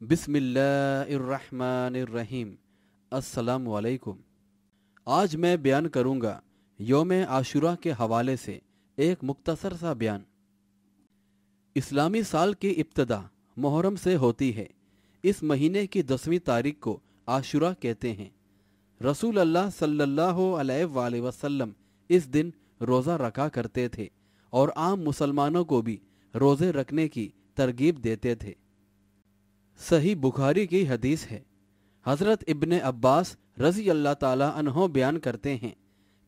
बिस्मिल्लाहिर्रहमानिर्रहीम। अस्सलामु अलैकुम। आज मैं बयान करूँगा यौम आशुरा के हवाले से एक मुख्तसर सा बयान। इस्लामी साल की इब्तदा मुहर्रम से होती है। इस महीने की 10वीं तारीख को आशुरा कहते हैं। रसूल अल्लाह सल्लल्लाहु अलैहि वसल्लम इस दिन रोज़ा रखा करते थे और आम मुसलमानों को भी रोज़े रखने की तरगीब देते थे। सही बुखारी की हदीस है। हज़रत इब्ने अब्बास रज़ी अल्लाह ताला अन्हो बयान करते हैं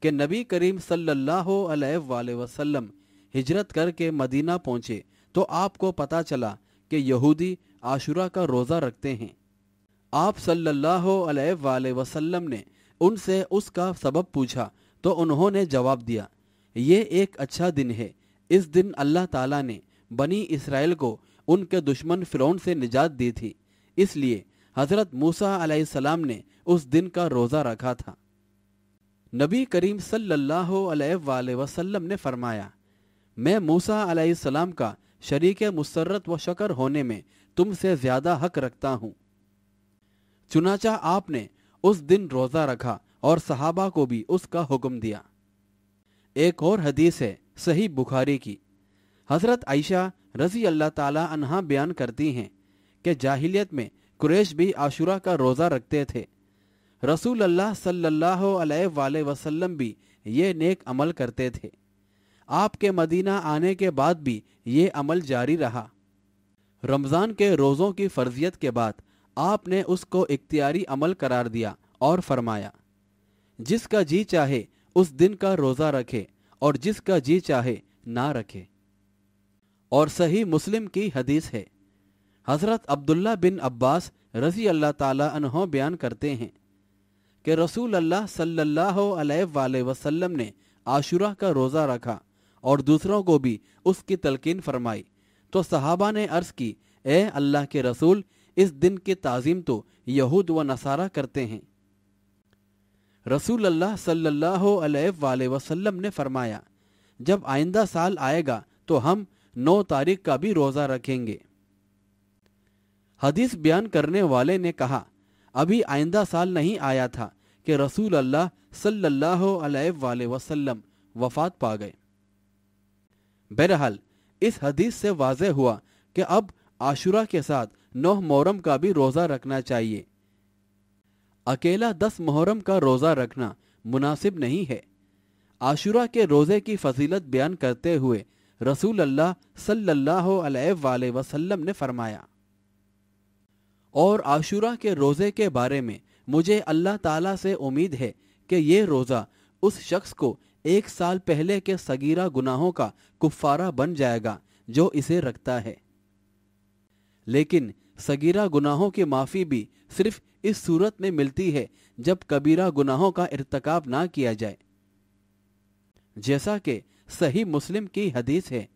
कि नबी करीम सल्लल्लाहु अलैहि वसल्लम हिजरत करके मदीना पहुँचे तो आपको पता चला कि यहूदी आशुरा का रोज़ा रखते हैं। आप सल्लल्लाहु अलैहि वसल्लम ने उनसे उसका सबब पूछा तो उन्होंने जवाब दिया, ये एक अच्छा दिन है। इस दिन अल्लाह ताला ने बनी इसराइल को उनके दुश्मन फ़िरौन से निजात दी थी, इसलिए हज़रत मूसा अलैहिस्सलाम ने उस दिन का रोज़ा रखा था। नबी करीम सल्लल्लाहु अलैहि वसल्लम ने फरमाया, मैं मूसा अलैहिस्सलाम का शरीक मुसर्रत व शकर होने में तुमसे ज़्यादा हक रखता हूँ। चुनाचा आपने उस दिन रोज़ा रखा और सहाबा को भी उसका हुक्म दिया। एक और हदीस है सही बुखारी की। हज़रत आयशा रज़ी अल्लाह ताला अन्हा बयान करती हैं कि जाहिलियत में कुरैश भी आशुरा का रोज़ा रखते थे। रसूल अल्लाह सल्लल्लाहु अलैहि वसल्लम भी ये नेक अमल करते थे। आपके मदीना आने के बाद भी ये अमल जारी रहा। रमज़ान के रोज़ों की फ़र्जियत के बाद आपने उसको इख्तियारी अमल करार दिया और फरमाया, जिसका जी चाहे उस दिन का रोज़ा रखे और जिसका जी चाहे ना रखे। और सही मुस्लिम की हदीस है। हज़रत अब्दुल्ला बिन अब्बास रज़ी अल्लाह ताला अन्हो बयान करते हैं कि रसूल अल्लाह सल्लल्लाहु अलैहि वसल्लम ने आशुरा का रोज़ा रखा और दूसरों को भी उसकी तलकीन फरमाई तो सहाबा ने अर्ज़ की, ए अल्लाह के रसूल, इस दिन की ताज़ीम तो यहूद व नसारा करते हैं। रसूल अल्लाह सल्लल्लाहु अलैहि वसल्लम ने फरमाया, जब आइंदा साल आएगा तो हम 9 तारीख का भी रोज़ा रखेंगे। हदीस बयान करने वाले ने कहा, अभी आइंदा साल नहीं आया था कि रसूल अल्लाह सल्लल्लाहु अलैहि वसल्लम वफ़ात पा गए। बहरहाल इस हदीस से वाज़े हुआ कि अब आशुरा के साथ 9 मुहर्रम का भी रोज़ा रखना चाहिए। अकेला 10 मुहर्रम का रोज़ा रखना मुनासिब नहीं है। आशुरा के रोज़े की फजीलत बयान करते हुए रसूल अल्लाह सल्लल्लाहु अलैहि वसल्लम ने फरमाया, और आशुरा के रोज़े के बारे में मुझे अल्लाह ताला से उम्मीद है कि ये रोज़ा उस शख्स को 1 साल पहले के सगीरा गुनाहों का कुफ़ारा बन जाएगा जो इसे रखता है। लेकिन सगीरा गुनाहों की माफ़ी भी सिर्फ इस सूरत में मिलती है जब कबीरा गुनाहों का इर्तिकाब ना किया जाए। जैसा कि सही मुस्लिम की हदीस है,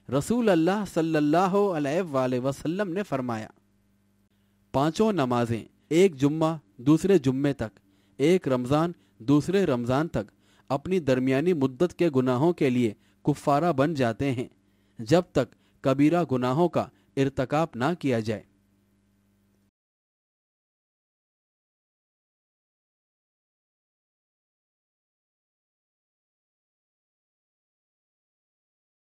रसूल अल्लाह सल्लल्लाहु अलैहि वसल्लम ने फरमाया, 5 नमाजें, एक जुम्मा दूसरे जुम्मे तक, एक रमज़ान दूसरे रमज़ान तक अपनी दरमियानी मुद्दत के गुनाहों के लिए कुफ़ारा बन जाते हैं जब तक कबीरा गुनाहों का इर्तिकाब ना किया जाए।